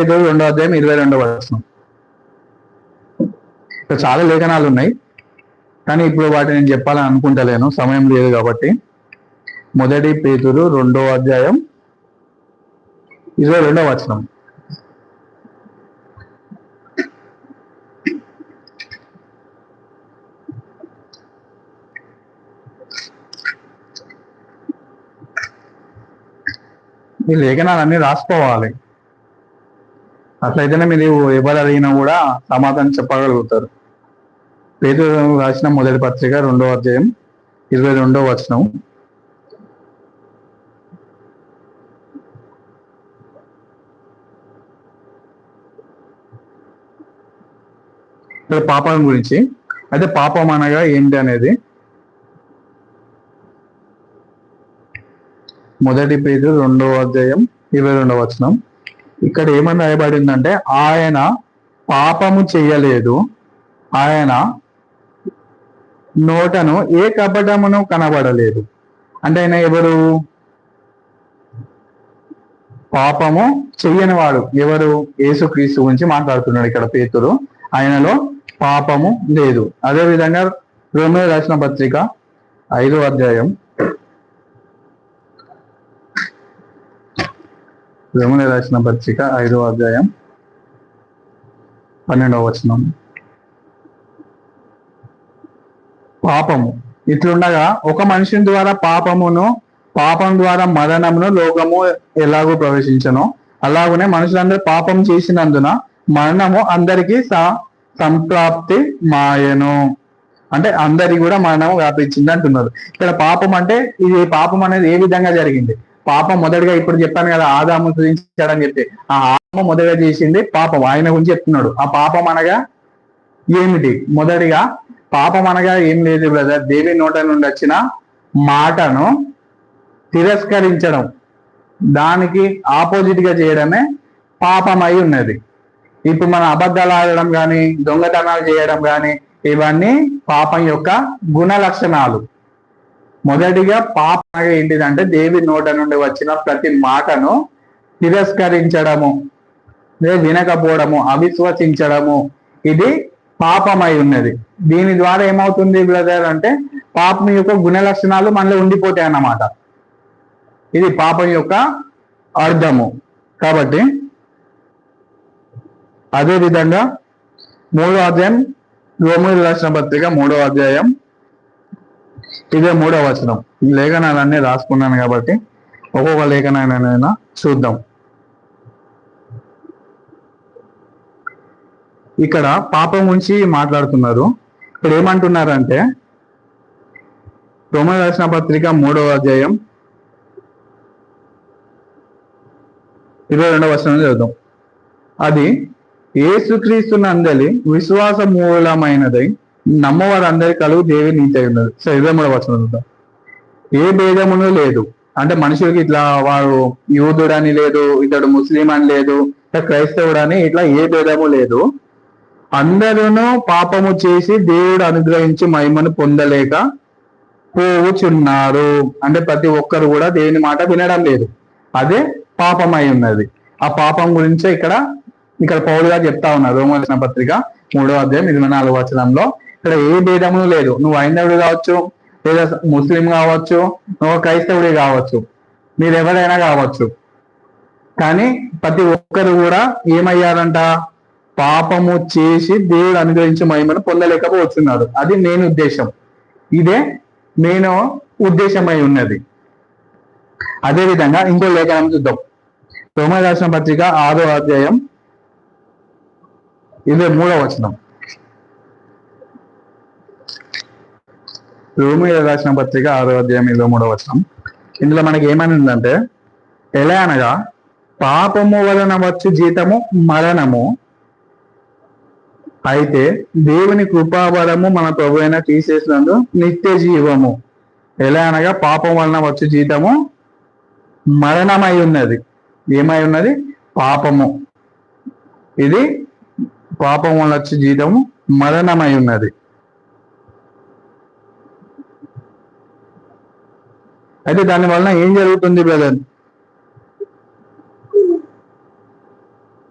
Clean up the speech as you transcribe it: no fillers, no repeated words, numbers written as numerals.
పేతురు 2:22 చాలా లేఖనాలు ఉన్నాయి, కానీ ఇప్పుడు వాటిని నేను చెప్పాలని అనుకుంటలేను, సమయం లేదు కాబట్టి. 1 పేతురు 2:22. ఈ లేఖనాలన్నీ రాసుకోవాలి, అట్లయితేనే మీరు ఎవరు అడిగినా కూడా సమాధానం చెప్పగలుగుతారు. పేతురు రాసిన మొదటి పత్రిక 2:22. ఇక్కడ పాపం గురించి, అయితే పాపం అనగా ఏంటి అనేది 1 పేతురు 2:22. ఇక్కడ ఏమని రాయబడిందంటే, ఆయన పాపము చెయ్యలేదు, ఆయన నోటను ఏ కపటమును కనబడలేదు. అంటే ఆయన ఎవరు? పాపము చెయ్యని వాడు ఎవరు? యేసుక్రీస్తు గురించి మాట్లాడుతున్నాడు ఇక్కడ పేతురు. ఆయనలో పాపము లేదు. అదే విధంగా రోమీయులకు రాసిన పత్రిక 5వ అధ్యాయం, రోమీయులకు రాసిన పత్రిక 5వ అధ్యాయం 12వ వచనం. పాపము ఇట్లుండగా ఒక మనిషిని ద్వారా పాపం ద్వారా మరణమును లోకము ఎలాగో ప్రవేశించను, అలాగనే మనుషులందరూ పాపం చేసినందున మరణము అందరికీ సంప్రాప్తి మాయను. అంటే అందరికి కూడా మరణము వ్యాపించింది అంటున్నారు. ఇక్కడ పాపం అంటే, ఇది పాపం అనేది ఏ విధంగా జరిగింది? పాపం మొదటిగా ఇప్పుడు చెప్పాను కదా, ఆదాము సృజించాడని చెప్పి, ఆ ఆదాము మొదటిగా చేసింది పాపం. ఆయన గురించి చెప్తున్నాడు. ఆ పాపం అనగా ఏమిటి? మొదటిగా పాపం అనగా ఏం లేదు బ్రదర్, దేవి నోట నుండి వచ్చిన మాటను తిరస్కరించడం, దానికి ఆపోజిట్ గా చేయడమే పాపం అయి ఉన్నది. ఇప్పుడు మనం అబద్ధాలు ఆడడం కానీ, దొంగతనాలు చేయడం కానీ, ఇవన్నీ పాపం యొక్క గుణ లక్షణాలు. మొదటిగా పాపం ఏంటిదంటే, దేవి నోట నుండి వచ్చిన ప్రతి మాటను తిరస్కరించడము, వినకపోవడము, అవిశ్వసించడము, ఇది పాపమై ఉన్నది. దీని ద్వారా ఏమవుతుంది బ్రదర్ అంటే, పాపం యొక్క గుణ లక్షణాలు మనలో ఉండిపోతాయి అన్నమాట. ఇది పాపం యొక్క అర్థము. కాబట్టి అదే విధంగా 3వ అధ్యాయం, రోమీయులకు రాసిన పత్రిక 3వ అధ్యాయం, ఇదే 3వ వచనం. ఈ లేఖనాలన్నీ రాసుకున్నాను కాబట్టి ఒక్కొక్క లేఖనాలైనా చూద్దాం. ఇక్కడ పాపం గురించి మాట్లాడుతున్నారు. ఇక్కడ ఏమంటున్నారంటే, రోమీయులకు రాసిన పత్రిక 3వ అధ్యాయం 22వ వచనం చదువుదాం. అది యేసుక్రీస్తు నందలి విశ్వాస మూలమైనదై నమ్మవారందరి కలుగు దేవి నీతి అయి ఉన్నది. సో 23వ వచనం చూద్దాం. ఏ భేదమును లేదు. అంటే మనుషులకి ఇట్లా వాడు యూదుడని లేదు, ఇతడు ముస్లిం అని లేదు, క్రైస్తవుడని ఇట్లా ఏ భేదము లేదు. అందరూ పాపము చేసి దేవుడు అనుగ్రహించి మహిమను పొందలేక పోవుచున్నారు. అంటే ప్రతి ఒక్కరు కూడా దేవుని మాట వినడం లేదు, అదే పాపమై ఉన్నది. ఆ పాపం గురించే ఇక్కడ పౌలు గారు చెప్తా ఉన్నారు. రోమీయులకు రాసిన పత్రిక 3వ అధ్యాయం 24వ వచనంలో, ఇక్కడ ఏ భేదము లేదు. నువ్వు హైందవుడు కావచ్చు, లేదా ముస్లిం కావచ్చు, నువ్వు క్రైస్తవుడి కావచ్చు, మీరు ఎవరైనా కావచ్చు, కానీ ప్రతి ఒక్కరు కూడా ఏమయ్యారంట? పాపము చేసి దేవుడు అనుగ్రహించి మహిమను పొందలేకపోతున్నారు. అది మెయిన్ ఉద్దేశం. ఇదే మెయిన్ ఉద్దేశమై ఉన్నది. అదే విధంగా ఇంకో లేఖనం చూద్దాం. రోమీయులకు రాసిన పత్రిక 6వ అధ్యాయం 23వ వచనం. రోమీయులకు రాసిన పత్రిక 6వ అధ్యాయం 23వ వచనం. ఇందులో మనకి ఏమని ఉందంటే, ఎలా అనగా పాపము వలన వచ్చు జీతము మరణము, అయితే దేవుని కృపావరము మన ప్రభు అయిన తీసేసినందు నిత్య జీవము. ఎలా అనగా పాపం వలన వచ్చు జీతము మరణమై ఉన్నది. ఏమై ఉన్నది? పాపము. ఇది పాపం వల్ల వచ్చే జీతము మరణమై ఉన్నది. అయితే దాని వలన ఏం జరుగుతుంది బ్రదర్?